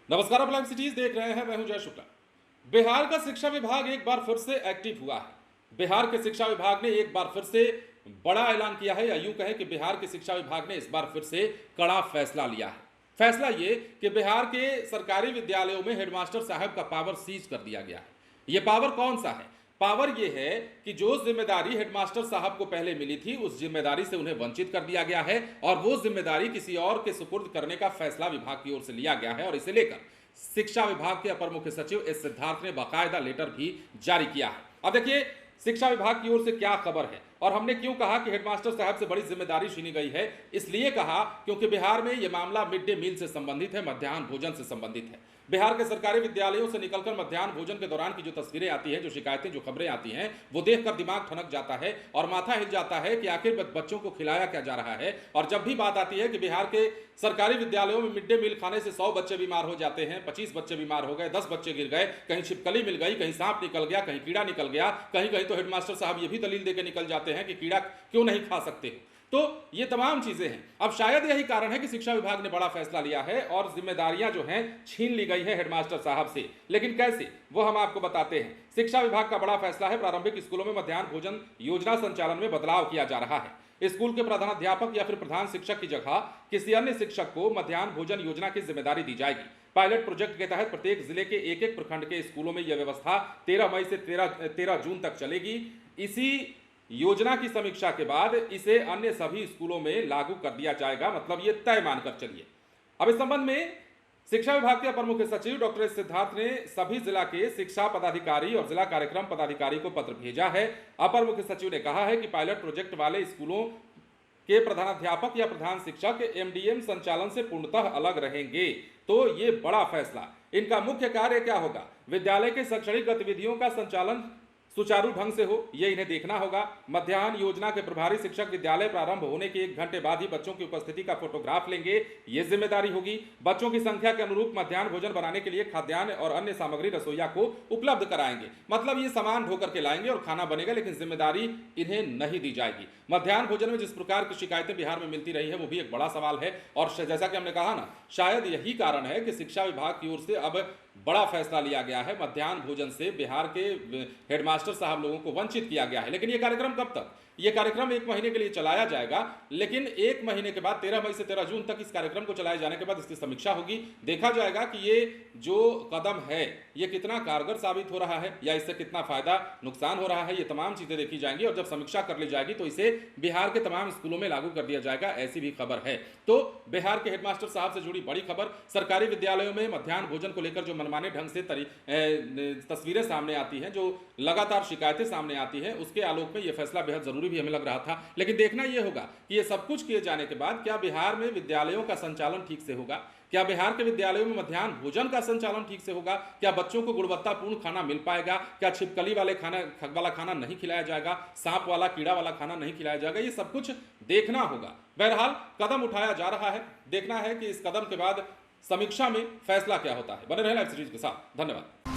नमस्कार, आप live cities देख रहे हैं। मैं हूं जय शुक्ला। बिहार का शिक्षा विभाग एक बार फिर से एक्टिव हुआ है। बिहार के शिक्षा विभाग ने एक बार फिर से बड़ा ऐलान किया है, या यूं कहें कि बिहार के शिक्षा विभाग ने इस बार फिर से कड़ा फैसला लिया है। फैसला ये कि बिहार के सरकारी विद्यालयों में हेडमास्टर साहब का पावर सीज कर दिया गया है। ये पावर कौन सा है? पावर यह है कि जो जिम्मेदारी हेडमास्टर साहब को पहले मिली थी, उस जिम्मेदारी से उन्हें वंचित कर दिया गया है और वो जिम्मेदारी किसी और के सुपुर्द करने का फैसला विभाग की ओर से लिया गया है। और इसे लेकर शिक्षा विभाग के अपर मुख्य सचिव एस सिद्धार्थ ने बाकायदा लेटर भी जारी किया है। अब देखिए शिक्षा विभाग की ओर से क्या खबर है और हमने क्यों कहा कि हेडमास्टर साहब से बड़ी जिम्मेदारी छीनी गई है। इसलिए कहा क्योंकि बिहार में यह मामला मिड डे मील से संबंधित है, मध्याह्न भोजन से संबंधित है। बिहार के सरकारी विद्यालयों से निकलकर मध्याह्न भोजन के दौरान की जो तस्वीरें आती हैं, जो शिकायतें, जो खबरें आती हैं, वो देखकर दिमाग ठनक जाता है और माथा हिल जाता है कि आखिर बच्चों को खिलाया क्या जा रहा है। और जब भी बात आती है कि बिहार के सरकारी विद्यालयों में मिड डे मील खाने से 100 बच्चे बीमार हो जाते हैं, 25 बच्चे बीमार हो गए, 10 बच्चे गिर गए, कहीं छिपकली मिल गई, कहीं सांप निकल गया, कहीं कीड़ा निकल गया, कहीं कहीं तो हेडमास्टर साहब ये भी दलील देकर निकल जाते हैं कि कीड़ा क्यों नहीं खा सकते। तो ये तमाम चीजें हैं। अब शायद यही कारण है कि शिक्षा विभाग ने बड़ा फैसला लिया है और जिम्मेदारियां जो हैं छीन ली गई है हेडमास्टर साहब से। लेकिन कैसे, वो हम आपको बताते हैं। शिक्षा विभाग का बड़ा फैसला है, प्रारंभिक स्कूलों में मध्याह्न भोजन योजना संचालन में बदलाव किया जा रहा है। स्कूल के प्रधानाध्यापक या फिर प्रधान शिक्षक की जगह किसी अन्य शिक्षक को मध्याह्न भोजन योजना की जिम्मेदारी दी जाएगी। पायलट प्रोजेक्ट के तहत प्रत्येक जिले के एक एक प्रखंड के स्कूलों में यह व्यवस्था 13 मई से 13 जून तक चलेगी। इसी योजना की समीक्षा के बाद इसे अन्य सभी स्कूलों में लागू कर दिया जाएगा, मतलब ये तय मानकर चलिए। अब इस संबंध में शिक्षा विभाग के अपर मुख्य सचिव डॉक्टर एस सिद्धार्थ ने सभी जिला के शिक्षा पदाधिकारी और जिला कार्यक्रम पदाधिकारी को पत्र भेजा है। अपर मुख्य सचिव ने कहा है कि पायलट प्रोजेक्ट वाले स्कूलों के प्रधानाध्यापक या प्रधान शिक्षक एमडीएम संचालन से पूर्णतः अलग रहेंगे। तो ये बड़ा फैसला। इनका मुख्य कार्य क्या होगा? विद्यालय के शैक्षणिक गतिविधियों का संचालन सुचारू ढंग से हो, यह इन्हें देखना होगा। मध्याह्न योजना के प्रभारी शिक्षक विद्यालय प्रारंभ होने के 1 घंटे बाद ही बच्चों की उपस्थिति का फोटोग्राफ लेंगे, ये जिम्मेदारी होगी। बच्चों की संख्या के अनुरूप मध्याह्न भोजन बनाने के लिए खाद्यान्न और अन्य सामग्री रसोईया को उपलब्ध कराएंगे। मतलब ये सामान ढोकर के लाएंगे और खाना बनेगा, लेकिन जिम्मेदारी इन्हें नहीं दी जाएगी। मध्याह्न भोजन में जिस प्रकार की शिकायतें बिहार में मिलती रही है, वो भी एक बड़ा सवाल है। और जैसा कि हमने कहा ना, शायद यही कारण है कि शिक्षा विभाग की ओर से अब बड़ा फैसला लिया गया है। मध्याह्न भोजन से बिहार के हेडमास्टर साहब लोगों को वंचित किया गया है। लेकिन यह कार्यक्रम कब तक? यह कार्यक्रम 1 महीने के लिए चलाया जाएगा, लेकिन 1 महीने के बाद 13 मई से 13 जून तक इस कार्यक्रम को चलाए जाने के बाद इसकी समीक्षा होगी। देखा जाएगा कि ये जो कदम है ये कितना कारगर साबित हो रहा है या इससे कितना फायदा नुकसान हो रहा है। ये तमाम चीजें देखी जाएंगी और जब समीक्षा कर ली जाएगी तो इसे बिहार के तमाम स्कूलों में लागू कर दिया जाएगा, ऐसी भी खबर है। तो बिहार के हेडमास्टर साहब से जुड़ी बड़ी खबर। सरकारी विद्यालयों में मध्याह्न भोजन को लेकर जो मनमाने ढंग से तस्वीरें सामने आती हैं, जो लगातार शिकायतें सामने आती हैं, उसके आलोक में यह फैसला बेहद जरूरी भी हमें लग रहा था। लेकिन देखना यह होगा कि यह सब कुछ किए जाने के बाद क्या बिहार में विद्यालयों का संचालन ठीक से होगा? क्या बिहार के विद्यालयों में मध्याह्न भोजन का संचालन ठीक से होगा? क्या बच्चों को गुणवत्तापूर्ण खाना मिल पाएगा? क्या छिपकली वाला खाना नहीं खिलाया जाएगा? सांप वाला, कीड़ा वाला खाना नहीं खिलाया जाएगा? ये सब कुछ देखना होगा। बहरहाल कदम उठाया जा रहा है, देखना है कि इस कदम के बाद समीक्षा में फैसला क्या होता है। बने रहे लाइव सीरीज के साथ। धन्यवाद।